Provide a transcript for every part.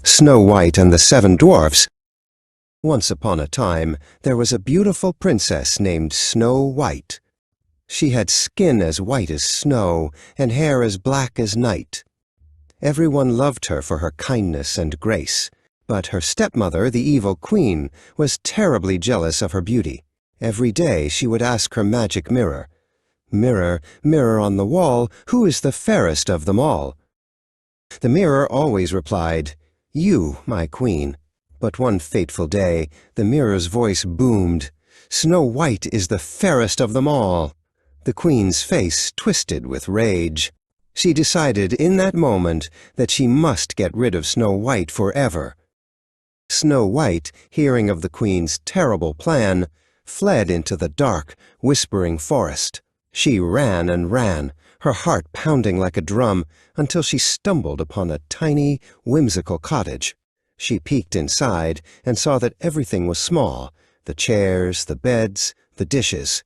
Snow White and the Seven Dwarfs. Once upon a time, there was a beautiful princess named Snow White. She had skin as white as snow and hair as black as night. Everyone loved her for her kindness and grace, but her stepmother, the evil queen, was terribly jealous of her beauty. Every day she would ask her magic mirror, "Mirror, mirror on the wall, who is the fairest of them all?" The mirror always replied, "You, my queen." But one fateful day, the mirror's voice boomed, "Snow White is the fairest of them all." The queen's face twisted with rage. She decided in that moment that she must get rid of Snow White forever. Snow White, hearing of the queen's terrible plan, fled into the dark, whispering forest. She ran and ran, her heart pounding like a drum, until she stumbled upon a tiny, whimsical cottage. She peeked inside and saw that everything was small, the chairs, the beds, the dishes.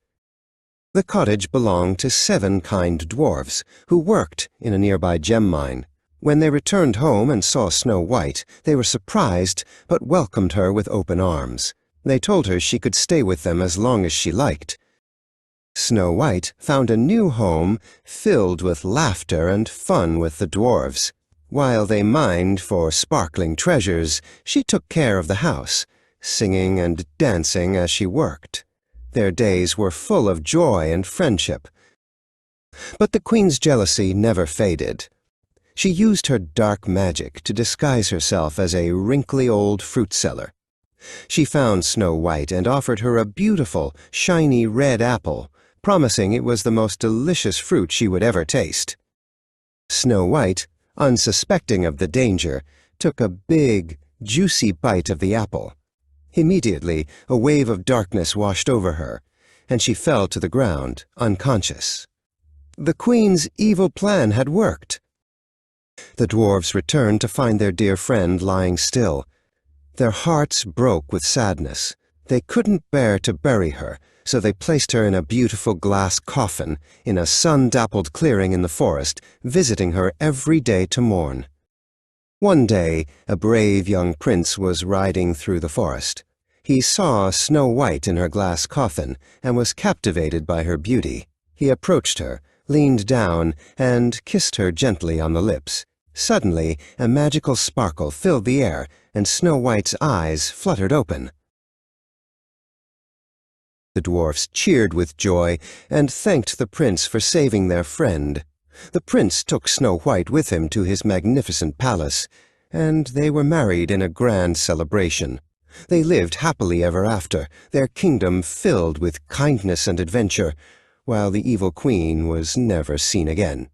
The cottage belonged to 7 kind dwarfs who worked in a nearby gem mine. When they returned home and saw Snow White, they were surprised but welcomed her with open arms. They told her she could stay with them as long as she liked. Snow White found a new home filled with laughter and fun with the dwarves. While they mined for sparkling treasures, she took care of the house, singing and dancing as she worked. Their days were full of joy and friendship. But the queen's jealousy never faded. She used her dark magic to disguise herself as a wrinkly old fruit seller. She found Snow White and offered her a beautiful, shiny red apple, promising it was the most delicious fruit she would ever taste. Snow White, unsuspecting of the danger, took a big, juicy bite of the apple. Immediately, a wave of darkness washed over her, and she fell to the ground, unconscious. The queen's evil plan had worked. The dwarves returned to find their dear friend lying still. Their hearts broke with sadness. They couldn't bear to bury her, so they placed her in a beautiful glass coffin in a sun-dappled clearing in the forest, visiting her every day to mourn. One day, a brave young prince was riding through the forest. He saw Snow White in her glass coffin and was captivated by her beauty. He approached her, leaned down, and kissed her gently on the lips. Suddenly, a magical sparkle filled the air, and Snow White's eyes fluttered open. The dwarfs cheered with joy and thanked the prince for saving their friend. The prince took Snow White with him to his magnificent palace, and they were married in a grand celebration. They lived happily ever after, their kingdom filled with kindness and adventure, while the evil queen was never seen again.